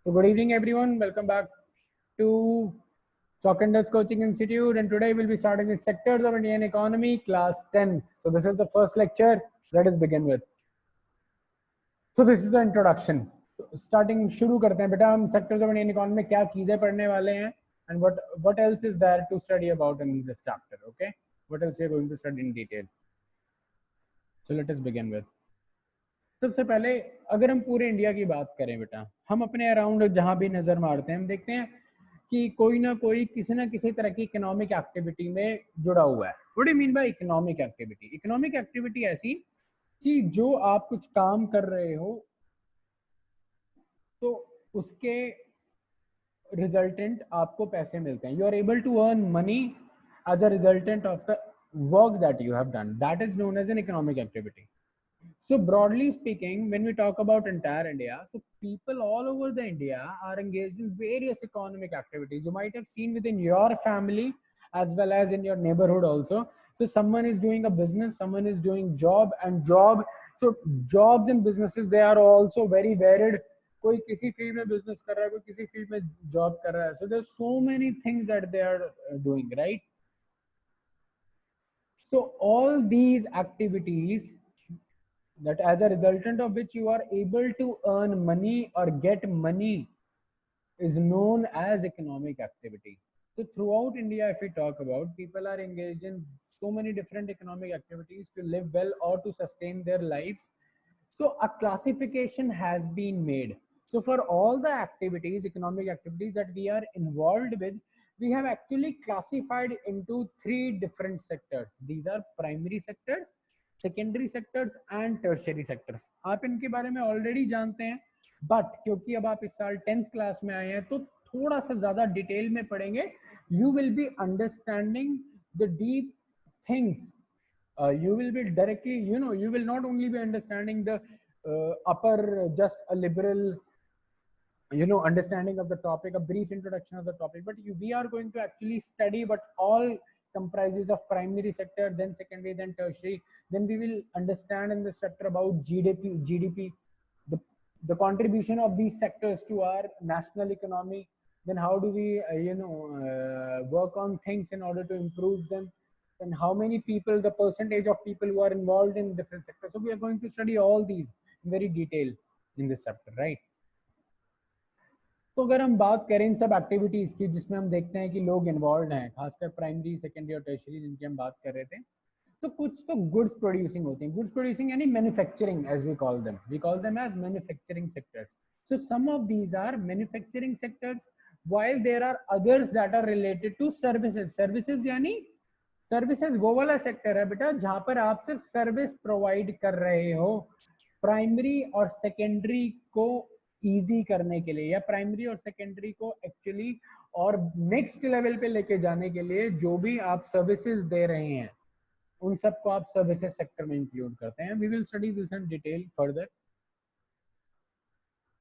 So good evening everyone, welcome back to Chalk and Dust Coaching Institute, and today we'll be starting with Sectors of Indian Economy, class 10th. So this is the first lecture, let us begin with. So this is the introduction. Starting शुरू करते हैं बेटा, हम Sectors of Indian Economy में क्या चीजें पढ़ने वाले हैं and what else is there to study about in this chapter, okay? What else we are going to study in detail. So let us begin with. सबसे पहले अगर हम पूरे इंडिया की बात करें बेटा, हम अपने अराउंड जहां भी नजर मारते हैं हम देखते हैं कि कोई ना कोई किसी ना किसी तरह की इकोनॉमिक एक्टिविटी में जुड़ा हुआ है. What do you mean by economic activity? Economic activity ऐसी कि जो आप कुछ काम कर रहे हो तो उसके रिजल्टेंट आपको पैसे मिलते हैं. You are able to earn money as a resultant of the work that you have done. That is known as an economic activity. So broadly speaking, when we talk about entire India, so people all over the India are engaged in various economic activities. You might have seen within your family as well as in your neighborhood also. So someone is doing a business, someone is doing job. So jobs and businesses, they are also very varied. कोई किसी field में business कर रहा है, कोई किसी field में job कर रहा है. So there's so many things that they are doing, right? So all these activities that as a resultant of which you are able to earn money or get money is known as economic activity. So throughout India, if we talk about, people are engaged in so many different economic activities to live well or to sustain their lives. So a classification has been made. So for all the activities, economic activities that we are involved with, we have actually classified into three different sectors. These are primary sectors, secondary sectors and tertiary sectors. आप इनके बारे में already जानते हैं, but क्योंकि अब आप इस साल 10th क्लास में आए हैं तो थोड़ा सा ज्यादा डिटेल में पढ़ेंगे. You will be understanding the deep things. You will be directly, you will not only be understanding the upper, just a liberal understanding of the topic, a brief introduction of the topic, but we are going to actually study what all comprises of primary sector, then secondary, then tertiary. Then we will understand in this chapter about GDP, the contribution of these sectors to our national economy. Then how do we work on things in order to improve them, and how many people, the percentage of people who are involved in different sectors. So we are going to study all these in very detail in this chapter, right? तो अगर हम बात करें इन सब activities की जिसमें हम देखते हैं कि लोग इन्वॉल्व हैं, खासकर प्राइमरी, सेकेंडरी और टर्शियरी जिनकी हम बात कर रहे थे, तो कुछ तो गुड्स प्रोड्यूसिंग होते हैं. गुड्स प्रोड्यूसिंग यानी manufacturing, as we call them as manufacturing sectors. So some of these are manufacturing sectors, while there are others that are related to services. Services यानी सर्विसेज वो वाला सेक्टर है बेटा जहां पर आप सिर्फ सर्विस प्रोवाइड कर रहे हो प्राइमरी और सेकेंडरी को इजी करने के लिए, या प्राइमरी और सेकेंडरी को एक्चुअली और नेक्स्ट लेवल पे लेके जाने के लिए जो भी आप सर्विसेज दे रहे हैं उन सबको आप सर्विसेज सेक्टर में इंक्लूड करते हैं. We will study this in detail further.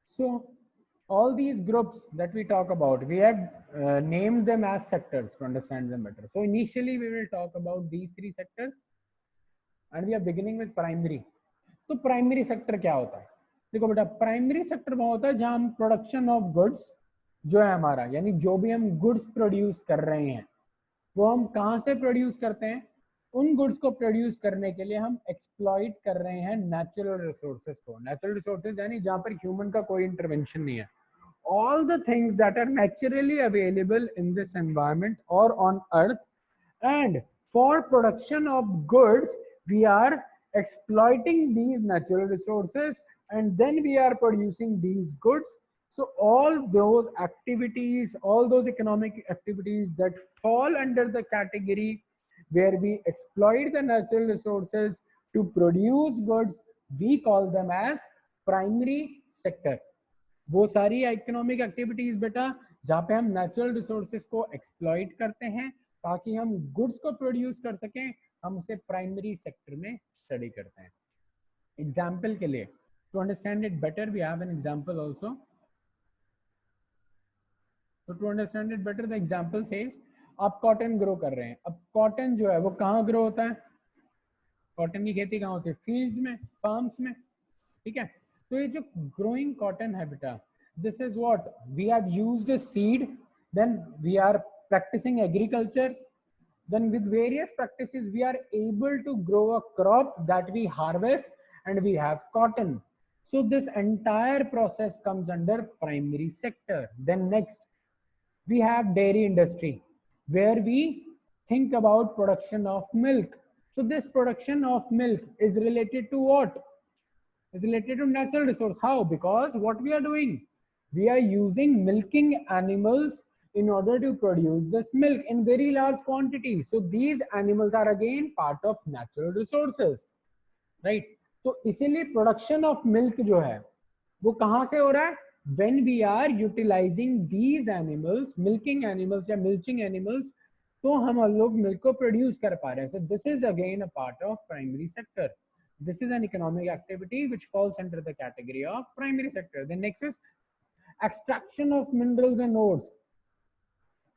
So all these groups that we talk about, we have named them as sectors to understand them better. So initially we will talk about these three sectors and we are beginning with primary. तो primary sector क्या होता है? देखो बेटा, primary sector वो होता है जहां हम प्रोडक्शन ऑफ गुड्स जो है हमारा, यानी जो भी हम गुड्स प्रोड्यूस कर रहे हैं वो हम कहाँ से प्रोड्यूस करते हैं. उन गुड्स को प्रोड्यूस करने के लिए हम एक्सप्लॉइट कर रहे हैं नेचुरल रिसोर्सेज को. नेचुरल रिसोर्सेज यानी जहां पर ह्यूमन का कोई इंटरवेंशन नहीं है. All the things that are naturally available in this environment or on earth, and for production of goods we are exploiting these natural resources and then we are producing these goods. So all those activities, all those economic activities that fall under the category where we exploit the natural resources to produce goods, we call them as primary sector. वो सारी economic activities बेटा जहाँ पे हम natural resources को exploit करते हैं ताकि हम गुड्स को प्रोड्यूस कर सकें, हम उसे प्राइमरी सेक्टर में स्टडी करते हैं. एग्जाम्पल के लिए, to understand it better, we have an example also. तो to understand it better the example says आप कॉटन ग्रो कर रहे हैं. अब कॉटन जो है वो कहाँ ग्रो होता है? कॉटन की खेती कहाँ होती है? फील्ड्स में, फार्म्स में. ठीक है, तो ये जो ग्रोइंग कॉटन है बेटा, this is what we have used a seed, then we are practicing agriculture, then with various practices we are able to grow a crop that we harvest and we have cotton. So this entire process comes under primary sector. Then next we have dairy industry, where we think about production of milk. So this production of milk is related to what? Is related to natural resource. How? Because what we are doing, we are using milking animals in order to produce this milk in very large quantity. So these animals are again part of natural resources, right? तो इसीलिए production of milk जो है वो कहां से हो रहा है? when we are utilizing these animals, milking animals या milching animals, तो हम लोग मिल्क को प्रोड्यूस कर पा रहे हैं. So this is again a part of primary sector. This is an economic activity which falls under the category of primary sector. The next is extraction of minerals and ores.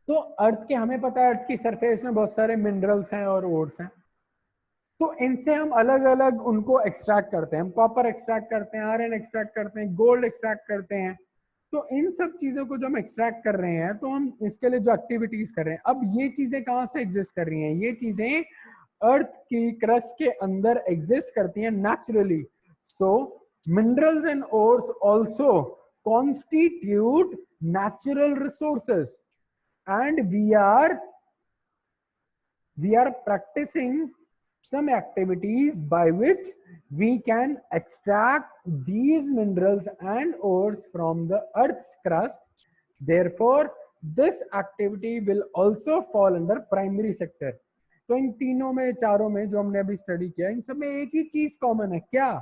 तो अर्थ के हमें पता है अर्थ की सरफेस में बहुत सारे minerals हैं और ओर्स हैं, तो इनसे हम अलग अलग उनको एक्सट्रैक्ट करते हैं. हम कॉपर एक्सट्रैक्ट करते हैं, आयरन एक्सट्रैक्ट करते हैं, गोल्ड एक्सट्रैक्ट करते हैं. तो इन सब चीजों को जो हम एक्सट्रैक्ट कर रहे हैं, तो हम इसके लिए जो एक्टिविटीज कर रहे हैं, अब ये चीजें कहां से एग्जिस्ट कर रही हैं? ये चीजें अर्थ की क्रस्ट के अंदर एग्जिस्ट करती हैं naturally. So minerals and ores also constitute natural resources, and we are practicing some activities by which we can extract these minerals and ores from the earth's crust. Therefore this activity will also fall under primary sector. तो इन तीनों में, चारों में जो हमने अभी study किया, इन सब में एक ही चीज कॉमन है. क्या?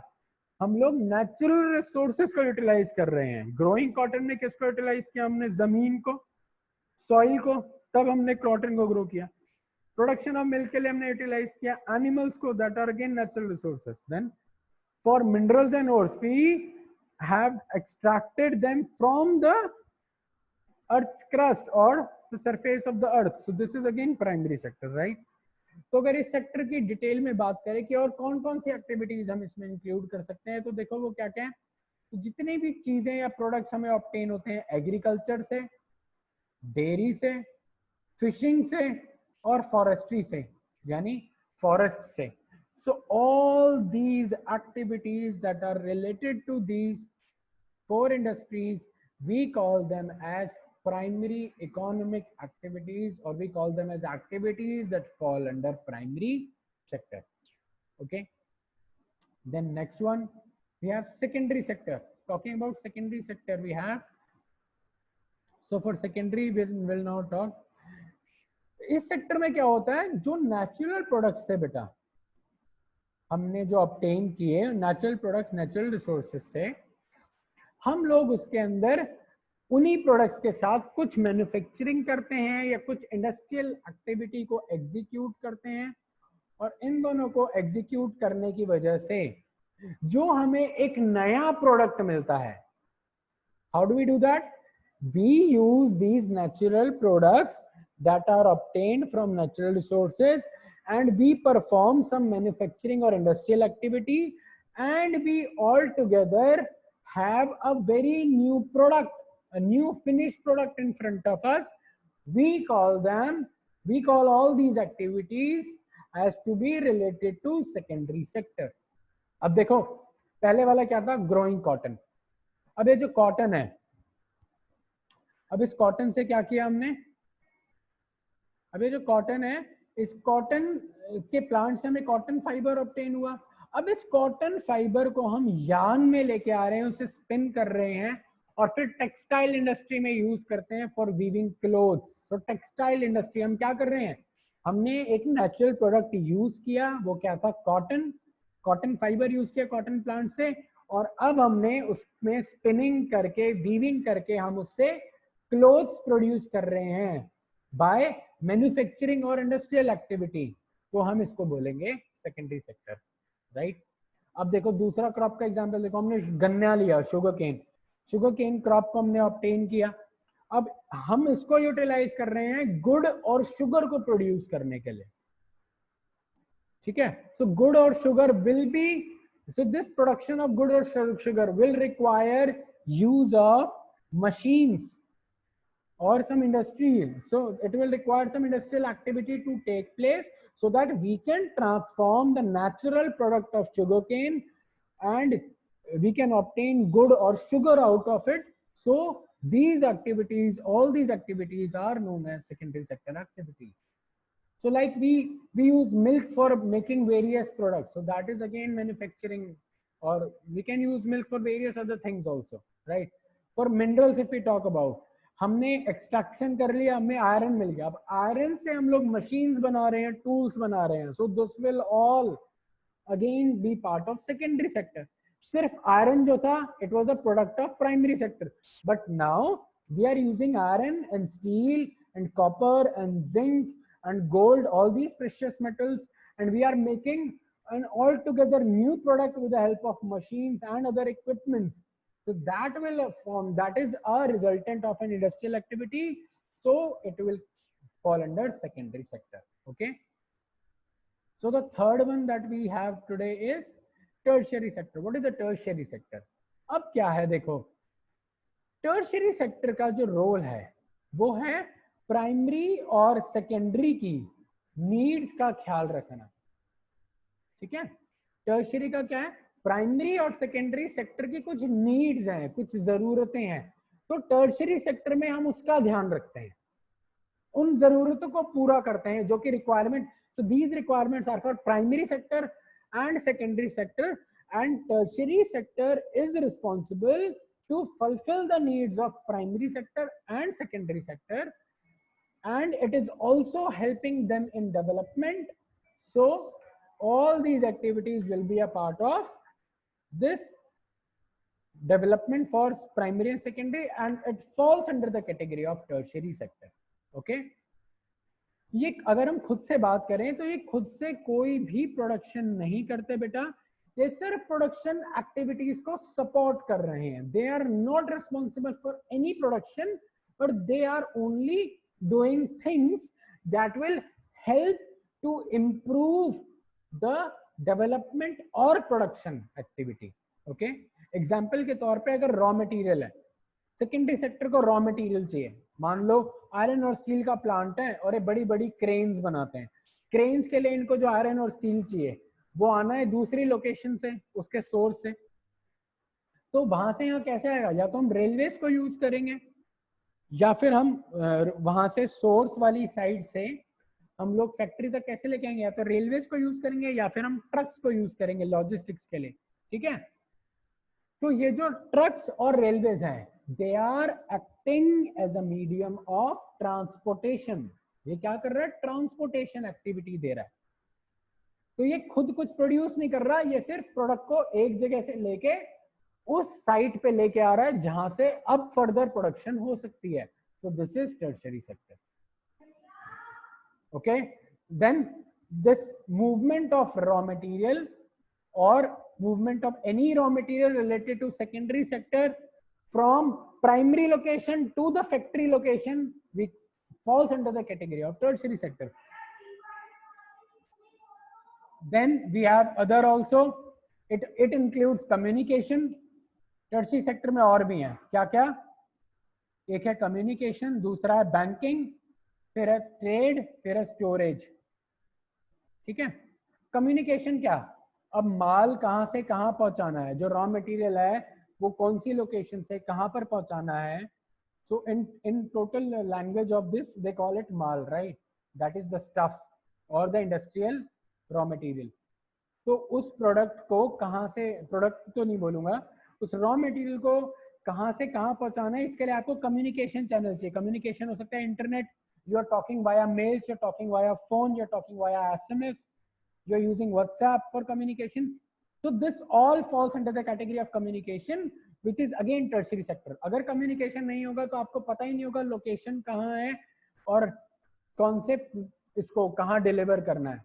हम लोग नेचुरल रिसोर्सेस को यूटिलाइज कर रहे हैं. ग्रोइंग कॉटन में किसको यूटिलाइज किया हमने? जमीन को, सॉइल को, तब हमने कॉटन को ग्रो किया. प्रोडक्शन ऑफ मिल्क के लिए हमने यूटिलाइज किया एनिमल्स को, that are again natural resources. Then for minerals and ores we have extracted them from the earth's crust और the surface of the earth. So this is again primary sector, right? तो अगर इस sector की detail में बात करें कि और कौन कौन सी एक्टिविटीज हम इसमें इंक्लूड कर सकते हैं, तो देखो वो क्या क्या है. तो जितनी भी चीजें या प्रोडक्ट्स हमें ऑब्टेन होते हैं एग्रीकल्चर से, डेयरी से, फिशिंग से और फॉरेस्ट्री से, यानी फॉरेस्ट से. So all these activities that are related to these four industries we call them as primary economic activities, or we call them as activities that fall under primary sector. Okay, then next one we have secondary sector. Talking about secondary sector, we have, so for secondary we will now talk. इस sector में क्या होता है? जो natural products थे बेटा, हमने जो ऑब्टेन किए नेचुरल प्रोडक्ट्स, नेचुरल रिसोर्सेज से, हम लोग उसके अंदर उन्हीं प्रोडक्ट्स के साथ कुछ मैन्युफैक्चरिंग करते हैं या कुछ इंडस्ट्रियल एक्टिविटी को एग्जीक्यूट करते हैं. और इन दोनों को एग्जीक्यूट करने की वजह से जो हमें एक नया प्रोडक्ट मिलता है, how do we do that? We use these natural products that are obtained from natural resources, and we perform some manufacturing or industrial activity, and we all together have a very new product, a new finished product in front of us. We call all these activities as to be related to secondary sector. अब देखो पहले वाला क्या था? Growing cotton. अब ये जो cotton है, अब इस कॉटन से क्या किया हमने? अब ये जो कॉटन है, इस कॉटन के प्लांट से हमें कॉटन फाइबर ऑब्टेन हुआ. अब इस कॉटन फाइबर को हम यार्न में लेके आ रहे हैं, उसे स्पिन कर रहे हैं और फिर टेक्सटाइल इंडस्ट्री में यूज करते हैं for weaving clothes. So textile industry, हम क्या कर रहे हैं? हमने एक नेचुरल प्रोडक्ट यूज किया, वो क्या था? कॉटन. कॉटन फाइबर यूज किया कॉटन प्लांट से, और अब हमने उसमें स्पिनिंग करके, वीविंग करके हम उससे क्लोथ्स प्रोड्यूस कर रहे हैं बाय मैन्युफैक्चरिंग और इंडस्ट्रियल एक्टिविटी. तो हम इसको बोलेंगे सेकेंडरी सेक्टर, राइट? अब देखो दूसरा क्रॉप का एग्जांपल देखो. हमने गन्ना लिया, sugar cane. Sugar cane crop को हमने ऑब्टेन किया. अब हम इसको यूटिलाइज कर रहे हैं गुड़ और शुगर को प्रोड्यूस करने के लिए. ठीक है? सो गुड़ और sugar will be, so this production of good or sugar will require use of machines or some industry. So it will require some industrial activity to take place so that we can transform the natural product of sugarcane and we can obtain good or sugar out of it. So these activities, all these activities are known as secondary sector activities. So like we use milk for making various products. So that is again manufacturing, or we can use milk for various other things also, right? For minerals if we talk about, हमने extraction कर लिया, हमें iron मिल गया, अब iron से हम लोग machines बना रहे हैं, टूल्स बना रहे हैं. So this will all again be part of secondary sector. सिर्फ आयरन जो था, it was a product of primary sector, but now we are using iron and steel and copper and zinc and gold, all these precious metals, and we are making an altogether new product with the help of machines and other equipments. So that will form, that is a resultant of an industrial activity, so it will fall under secondary sector. Okay, so the third one that we have today is tertiary sector. What is the tertiary sector? अब क्या है, देखो tertiary sector का जो role है वो है primary और सेकेंडरी की नीड्स का ख्याल रखना. ठीक है, टर्शियरी का क्या है, प्राइमरी और सेकेंडरी सेक्टर की कुछ नीड्स हैं, कुछ जरूरतें हैं, तो टर्शियरी सेक्टर में हम उसका ध्यान रखते हैं, उन जरूरतों को पूरा करते हैं जो कि requirement. so these requirements are for primary sector and secondary sector, and tertiary sector is responsible to fulfill the needs of primary sector and secondary sector, and it is also helping them in development. So all these activities will be a part of this development for primary and secondary, and it falls under the category of tertiary sector. Okay, ये अगर हम खुद से बात करें तो ये खुद से कोई भी प्रोडक्शन नहीं करते बेटा, ये सिर्फ प्रोडक्शन एक्टिविटीज को सपोर्ट कर रहे हैं. They are not responsible for any production, but they are only doing things that will help to improve the development or production activity. Okay, example के तौर पे अगर रॉ मटेरियल है, सेकेंडरी सेक्टर को रॉ मटेरियल चाहिए, मान लो iron और steel का प्लांट है और ये बड़ी बड़ी क्रेन्स बनाते हैं, क्रेन्स के लिए इनको जो आयरन और स्टील चाहिए वो आना है दूसरी लोकेशन से, उसके सोर्स से, तो वहां से यहाँ कैसे आएगा, या तो हम रेलवेज को यूज करेंगे या फिर हम वहां से सोर्स वाली साइड से हम लोग फैक्ट्री तक कैसे लेके आएंगे, या तो रेलवेज को यूज करेंगे या फिर हम ट्रक्स को यूज करेंगे लॉजिस्टिक्स के लिए. ठीक है, तो ये जो ट्रक्स और रेलवेज हैं, they are acting as a medium of transportation. ये क्या कर रहा है, ट्रांसपोर्टेशन एक्टिविटी दे रहा है. तो ये खुद कुछ प्रोड्यूस नहीं कर रहा, ये सिर्फ प्रोडक्ट को एक जगह से लेके उस साइट पे लेके आ रहा है जहां से अब फर्दर प्रोडक्शन हो सकती है. तो this is tertiary sector. Okay, then this movement of raw material or movement of any raw material related to secondary sector from primary location to the factory location, which falls under the category of tertiary sector. Then we have other also, it includes communication. tertiary sector में और भी हैं, क्या क्या, एक है communication, दूसरा है banking, फिर है trade, फिर है storage. ठीक है, communication क्या, अब माल कहां से कहां पहुंचाना है, जो रॉ मटेरियल है वो कौन सी लोकेशन से कहां पर पहुंचाना है. So in total language of this they call it माल, right, that is the stuff और द इंडस्ट्रियल रॉ मटेरियल. तो उस प्रोडक्ट को कहां से, प्रोडक्ट तो नहीं बोलूंगा, उस रॉ मटेरियल को कहां से कहां पहुंचाना है, इसके लिए आपको कम्युनिकेशन चैनल चाहिए. कम्युनिकेशन हो सकता है internet, you are talking via mails, you are talking via phone, you are talking via SMS, you are using WhatsApp for communication. So this all falls under the category of communication, which is again tertiary sector. अगर communication नहीं होगा तो आपको पता ही नहीं होगा location कहाँ है और कौन से इसको कहाँ डिलीवर करना है,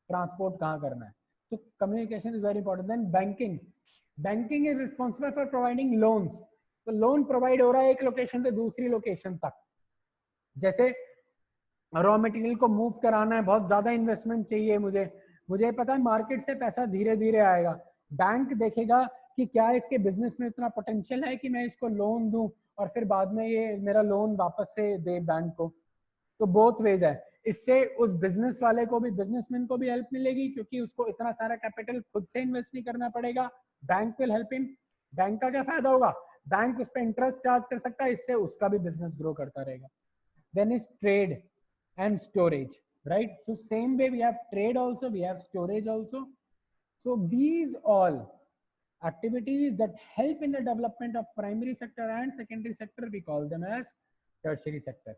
ट्रांसपोर्ट कहाँ करना है. So communication is very important. Then banking. Banking is responsible for providing loans. तो लोन प्रोवाइड हो रहा है एक लोकेशन से दूसरी लोकेशन तक. जैसे रॉ मटेरियल को मूव कराना है, बहुत ज्यादा इन्वेस्टमेंट चाहिए, मुझे पता है मार्केट से पैसा धीरे धीरे आएगा, बैंक देखेगा कि क्या इसके बिजनेस में इतना पोटेंशियल है कि मैं इसको लोन दूं और फिर बाद में ये मेरा लोन वापस से दे बैंक को। तो बोथ वेज है। इससे उस बिजनेस वाले को भी, बिजनेसमैन को भी हेल्प मिलेगी क्योंकि उसको इतना सारा कैपिटल खुद से इन्वेस्ट नहीं करना पड़ेगा। Bank will help him. Bank का क्या फायदा होगा, बैंक उस पर इंटरेस्ट चार्ज कर सकता है, इससे उसका भी बिजनेस ग्रो करता रहेगा। Then is trade and storage, right? So same way we have trade also, we have storage also. So these all activities that help in the development of primary sector and secondary sector, we call them as tertiary sector.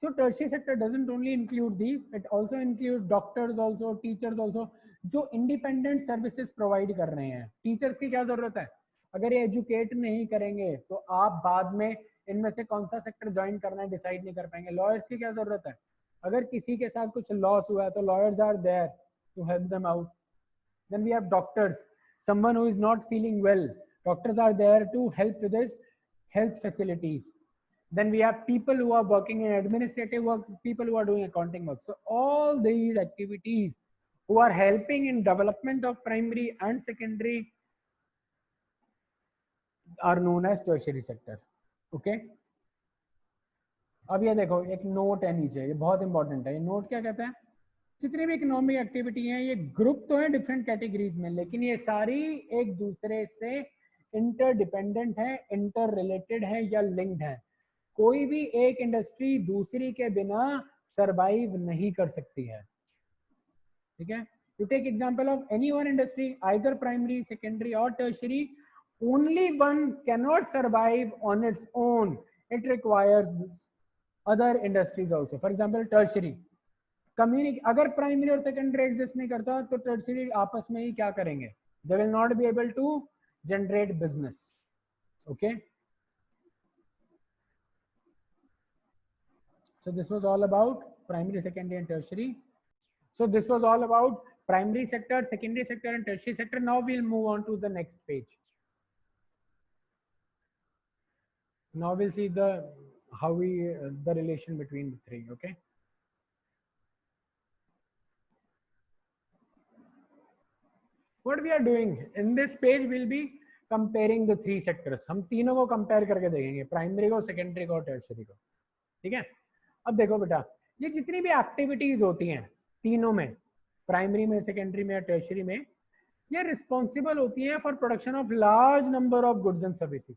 So tertiary sector doesn't only include these, it also includes doctors also, teachers also, जो independent services provide कर रहे हैं। teachers की क्या जरूरत है, अगर ये educate नहीं करेंगे तो आप बाद में इनमें से कौन सा सेक्टर ज्वाइन करना है डिसाइड नहीं कर पाएंगे। लॉयर्स की क्या जरूरत है, अगर किसी के साथ कुछ लॉस हुआ है तो lawyers are there to help them out. Then we have doctors, someone who is not feeling well, doctors are there to help with his health facilities. Then we have people who are working in administrative work, people who are doing accounting work. So all these activities who are helping in development of primary and secondary are known as tertiary sector. Okay? अब ये देखो एक note है नीचे, ये बहुत important है। ये नोट क्या कहता है, जितनी भी इकोनॉमिक एक्टिविटी है ये ग्रुप तो है डिफरेंट कैटेगरीज में, लेकिन ये सारी एक दूसरे से इंटरडिपेंडेंट है, इंटर रिलेटेड है या लिंक्ड है। कोई भी एक इंडस्ट्री दूसरी के बिना सरवाइव नहीं कर सकती है। ठीक है, you take example of any one industry, either primary, secondary और tertiary, only one can not survive on its own, it requires other industries also. For example tertiary अगर प्राइमरी और सेकेंडरी एग्जिस्ट नहीं करता तो टर्शियरी आपस में ही क्या करेंगे, they will not be able to generate business. Okay, so this was all about primary, secondary and tertiary. So this was all about primary sector, secondary sector and tertiary sector. Now we'll move on to the next page. Now we'll see the the relation between the three. Okay, what we are doing in this page, we'll be comparing the three sectors. हम तीनों को compare करके देखेंगे, primary को, secondary को और tertiary को। ठीक है, अब देखो बेटा, ये जितनी भी एक्टिविटीज होती हैं तीनों में, प्राइमरी में, सेकेंडरी में, टर्शियरी में, ये रिस्पॉन्सिबल होती है for production of large number of goods and services.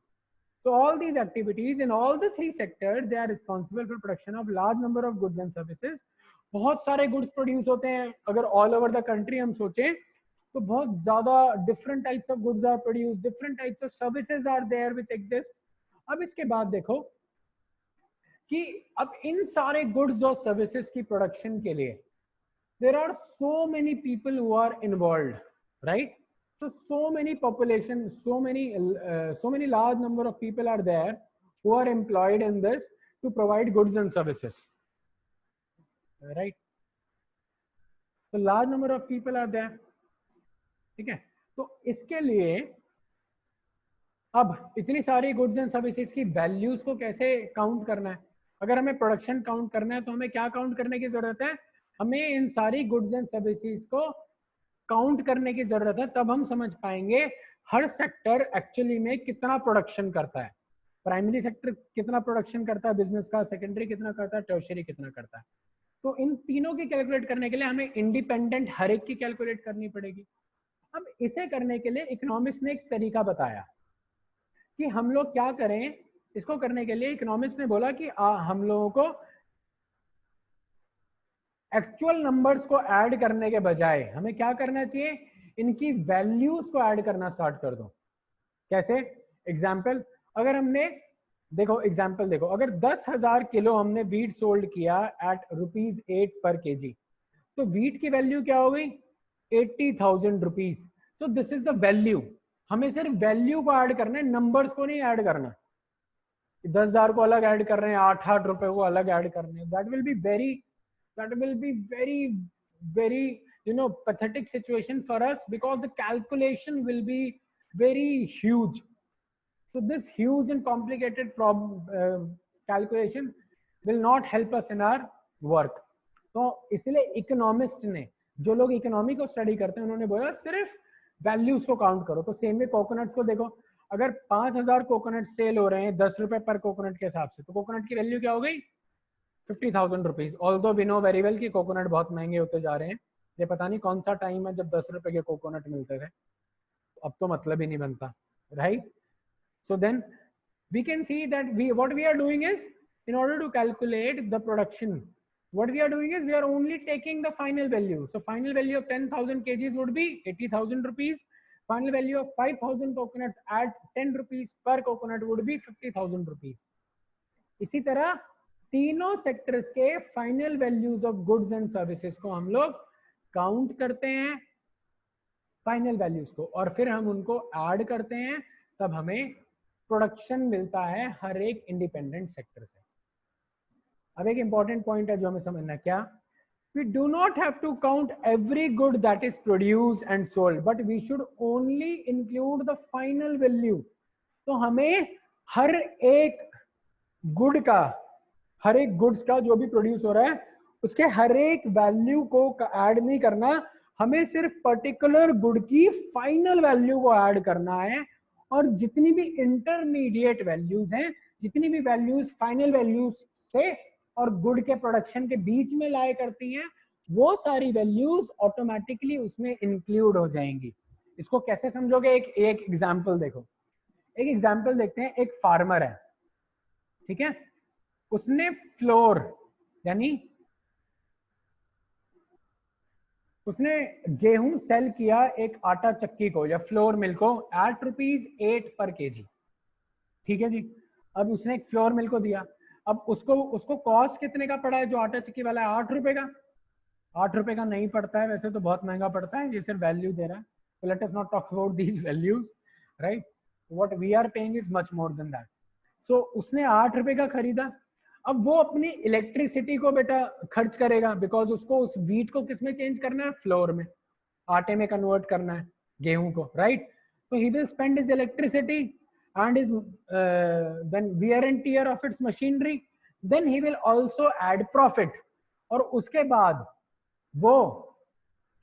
So all these activities in all the three sectors, they are responsible for production of large number of goods and services. बहुत सारे goods produce होते हैं, अगर all over the country हम सोचें तो बहुत ज्यादा different types of goods are produce, different types of services are there which exist. अब इसके बाद देखो कि अब इन सारे गुड्स और सर्विसेज की प्रोडक्शन के लिए there are so many people who are involved, right? So many population, so many large number of people are there who are employed in this to provide goods and services, right? So large number of people are there. ठीक है, तो इसके लिए अब इतनी सारी goods and services की values को कैसे काउंट करना है? अगर हमें प्रोडक्शन काउंट करना है तो हमें क्या काउंट करने की जरूरत है? हमें इन सारी गुड्स एंड सर्विसेज को काउंट करने की जरूरत है, तब हम समझ पाएंगे हर सेक्टर एक्चुअली में कितना प्रोडक्शन करता है। प्राइमरी सेक्टर कितना प्रोडक्शन करता है बिजनेस का, सेकेंडरी कितना करता है, टर्शियरी कितना करता है। तो इन तीनों की कैलकुलेट करने के लिए हमें इंडिपेंडेंट हर एक की कैलकुलेट करनी पड़ेगी। अब इसे करने के लिए इकोनॉमिक्स ने एक तरीका बताया कि हम लोग क्या करें। इसको करने के लिए इकोनॉमिक्स ने बोला कि हम लोगों को एक्चुअल नंबर्स को ऐड करने के बजाय हमें क्या करना चाहिए, इनकी वैल्यूज को ऐड करना स्टार्ट कर दो। कैसे? एग्जाम्पल, अगर हमने देखो एग्जाम्पल देखो, अगर 10,000 किलो हमने वीट सोल्ड किया एट ₹8 पर केजी, तो वीट की वैल्यू क्या हो गई? 80,000 rupees. So this is the value. हमें सिर्फ वैल्यू को ऐड करना है, नंबर्स को नहीं ऐड करना। 10,000 को अलग ऐड कर रहे हैं, 8 रुपए को अलग ऐड कर रहे हैं, that will be very pathetic situation for us, because the calculation will be very huge. So this huge and complicated calculation will not help us in our work. तो इसलिए इकोनॉमिस्ट ने, जो लोग इकोनॉमी को study करते हैं, उन्होंने बोला सिर्फ वैल्यूज को काउंट करो। तो सेम वे कोकोनट्स को देखो, अगर 5,000 कोकोनट सेल हो रहे हैं 10 रुपए पर कोकोनट के हिसाब से, तो कोकोनट की वैल्यू क्या हो गई? 50,000 rupees. Although we know very well कि कोकोनट बहुत महंगे होते जा रहे हैं। ये पता नहीं कौन सा टाइम है जब 10 रुपए के कोकोनट मिलते थे, अब तो मतलब ही नहीं बनता, right? So then we can see that what we are doing is, in order to calculate the production, what we are doing is we are only taking the final value. So final value of 10,000 kgs would be 80,000 rupees. Final value of 5,000 coconuts at 10 rupees per coconut would be 50,000 rupees. इसी तरह तीनों sectors के final values of goods and services को हम लोग count करते हैं, final values को, और फिर हम उनको ऐड करते हैं, तब हमें प्रोडक्शन मिलता है हर एक इंडिपेंडेंट सेक्टर से। अब एक इंपॉर्टेंट पॉइंट है जो हमें समझना है, क्या? We do not have to count every good that is produced and sold, but we should only include the final value. तो हमें हर एक गुड का, हर एक गुड्स का जो भी प्रोड्यूस हो रहा है उसके हर एक वैल्यू को ऐड नहीं करना, हमें सिर्फ पर्टिकुलर गुड की फाइनल वैल्यू को ऐड करना है। और जितनी भी इंटरमीडिएट वैल्यूज हैं, जितनी भी वैल्यूज फाइनल वैल्यूज से और गुड के प्रोडक्शन के बीच में लाया करती हैं, वो सारी वैल्यूज ऑटोमेटिकली उसमें इंक्लूड हो जाएंगी। इसको कैसे समझोगे? एक एग्जांपल देखो, एक एग्जांपल देखते हैं। एक फार्मर है, ठीक है, उसने फ्लोर यानी उसने गेहूं सेल किया एक आटा चक्की को या फ्लोर मिल को एट ₹8 पर केजी, ठीक है जी। अब उसने एक फ्लोर मिल को दिया, अब उसको कॉस्ट कितने का पड़ा है जो आटा चक्की वाला है? 8 रुपए का। 8 रुपए का नहीं पड़ता है, वैसे तो बहुत महंगा पड़ता है, ये सिर्फ वैल्यू दे रहा है। तो let us not talk about these values, right? What we are paying is much more than that. So उसने 8 रुपए का खरीदा। अब वो अपनी इलेक्ट्रिसिटी को बेटा खर्च करेगा, बिकॉज उसको उस व्हीट को किसमें चेंज करना है? फ्लोर में, आटे में कन्वर्ट करना है गेहूं को, राइट? तो he will spend his electricity and his then wear and tear of its machinery, then he will also add profit। और उसके बाद वो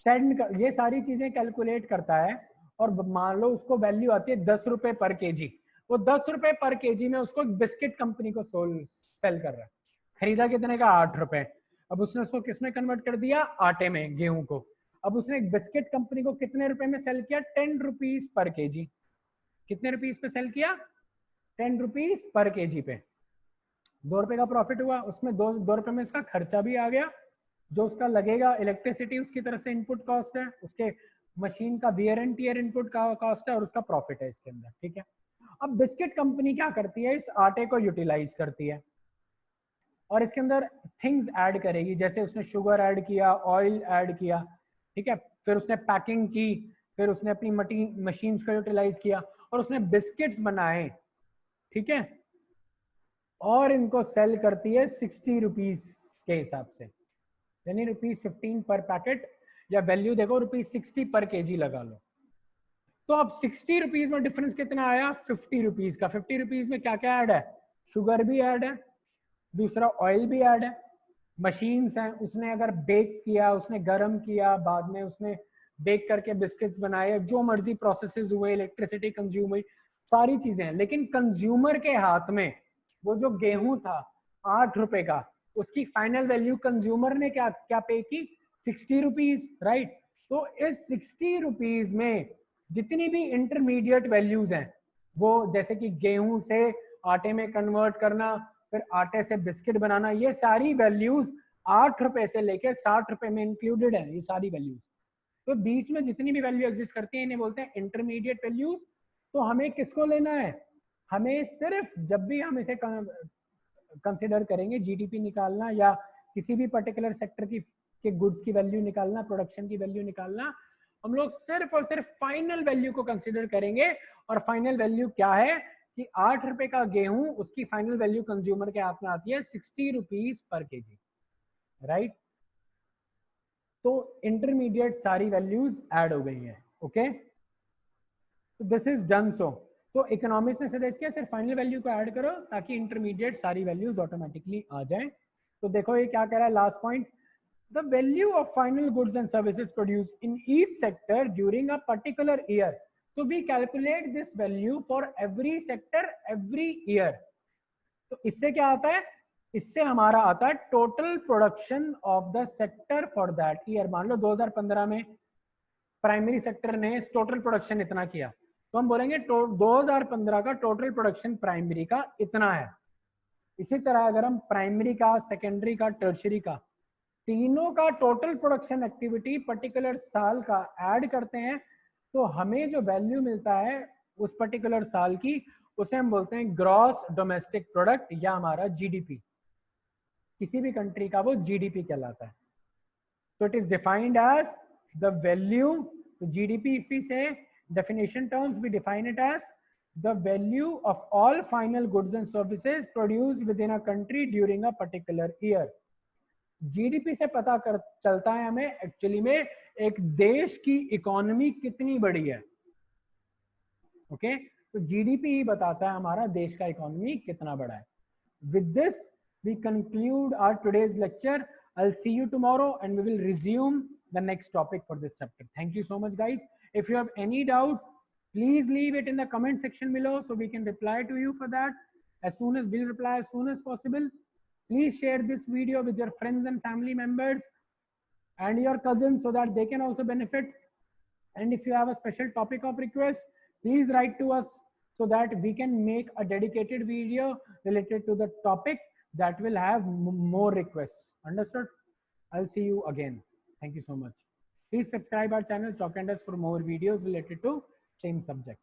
सेंड ये सारी चीजें कैलकुलेट करता है, और मान लो उसको वैल्यू आती है 10 रुपए पर केजी। वो 10 रुपए पर केजी में उसको बिस्किट कंपनी को सेल कर रहा है। खरीदा कितने का? 8 रुपए। अब उसने उसको किसमें कन्वर्ट कर दिया? आटे में, गेहूं को। अब उसने बिस्किट कंपनी को कितने रुपए में सेल किया? 10 रुपीज पर केजी। कितने रुपीस पे सेल किया? 10 रुपीज पर केजी पे। 2 रुपए का प्रॉफिट हुआ, उसमें 2 रुपए में इसका खर्चा भी आ गया, जो उसका लगेगा इलेक्ट्रिसिटी उसकी तरफ से इनपुट कॉस्ट है, उसके मशीन का वियर एंड टियर इनपुट का कॉस्ट है, और उसका प्रॉफिट है इसके अंदर, ठीक है। अब बिस्किट कंपनी क्या करती है? इस आटे को यूटिलाइज करती है और इसके अंदर थिंग्स ऐड करेगी, जैसे उसने शुगर ऐड किया, ऑयल ऐड किया, ठीक है, फिर उसने पैकिंग की, फिर उसने अपनी मशीन को यूटिलाइज किया और उसने बिस्किट्स बनाए, ठीक है, और इनको सेल करती है 60 रुपीज के हिसाब से, यानी ₹15 पर पैकेट, या वैल्यू देखो ₹60 पर केजी लगा लो। तो अब 60 रुपीज में डिफरेंस कितना आया? 50 रुपीज का। 50 रुपीज में क्या क्या ऐड है? शुगर भी ऐड है, दूसरा ऑयल भी ऐड है, मशीन्स हैं, उसने अगर बेक किया, उसने गर्म किया, बाद में उसने बेक करके बिस्किट्स बनाए, जो मर्जी प्रोसेसेस हुए, इलेक्ट्रिसिटी कंज्यूम हुई, सारी चीजें हैं। लेकिन कंज्यूमर के हाथ में वो जो गेहूं था 8 रुपए का, उसकी फाइनल वैल्यू कंज्यूमर ने क्या क्या पे की? 60 रुपीज, राइट? तो इस 60 रुपीज में जितनी भी इंटरमीडिएट वैल्यूज हैं, वो जैसे कि गेहूं से आटे में कन्वर्ट करना, फिर आटे से बिस्किट बनाना, ये सारी वैल्यूज 8 रुपए से लेके 60 रुपए में इंक्लूडेड है, ये सारी वैल्यूज। तो बीच में जितनी भी वैल्यू एग्जिस्ट करती है इन्हें बोलते हैं इंटरमीडिएट वैल्यूज। तो हमें किसको लेना है? हमें सिर्फ जब भी हम इसे कंसिडर करेंगे, जीडीपी निकालना या किसी भी पर्टिकुलर सेक्टर की के गुड्स की वैल्यू निकालना, प्रोडक्शन की वैल्यू निकालना, हम लोग सिर्फ और सिर्फ फाइनल वैल्यू को कंसिडर करेंगे। और फाइनल वैल्यू क्या है कि 8 रुपए का गेहूं, उसकी फाइनल वैल्यू कंज्यूमर के हाथ में आती है 60 रुपीज पर केजी, राइट? तो इंटरमीडिएट सारी वैल्यूज ऐड हो गई है, ओके? तो दिस इज डन सो। तो इकोनॉमिक्स ने सजेस्ट किया सिर्फ फाइनल वैल्यू को ऐड करो ताकि इंटरमीडिएट सारी वैल्यूज ऑटोमेटिकली आ जाएं। तो देखो ये क्या कह रहा है last point, the value of final goods and services produce in each sector during a particular year. So we calculate this value for every sector every year. तो इससे क्या आता है, इससे हमारा आता है total production of the sector for that year. मान लो 2015 में प्राइमरी सेक्टर ने टोटल प्रोडक्शन इतना किया, तो हम बोलेंगे 2015 का टोटल प्रोडक्शन प्राइमरी का इतना है। इसी तरह अगर हम प्राइमरी का, सेकेंडरी का, टर्शरी का, तीनों का टोटल प्रोडक्शन एक्टिविटी पर्टिकुलर साल का ऐड करते हैं, तो हमें जो वैल्यू मिलता है उस पर्टिकुलर साल की, उसे हम बोलते हैं ग्रॉस डोमेस्टिक प्रोडक्ट या हमारा जीडीपी। किसी भी कंट्री का वो जीडीपी कहलाता है। So it is defined as the value, so GDP, if we say definition terms, we define it as the value of all final goods and services produced within a country during a particular year. GDP से पता कर चलता है हमें actually में एक देश की इकोनॉमी कितनी बड़ी है। ओके, तो जीडीपी ही बताता है हमारा देश का इकोनॉमी कितना बड़ा है। With this, we conclude our today's lecture. I'll see you tomorrow and we will resume the next topic for this chapter. Thank you so much, guys. If you have any doubts, please leave it in the comment section below so we can reply to you for that. We'll reply as soon as possible. Please share this video with your friends and family members and your cousins so that they can also benefit. And if you have a special topic of request, please write to us so that we can make a dedicated video related to the topic that will have more requests. Understood? I'll see you again. Thank you so much. Please subscribe our channel Chalk and Dust for more videos related to same subject.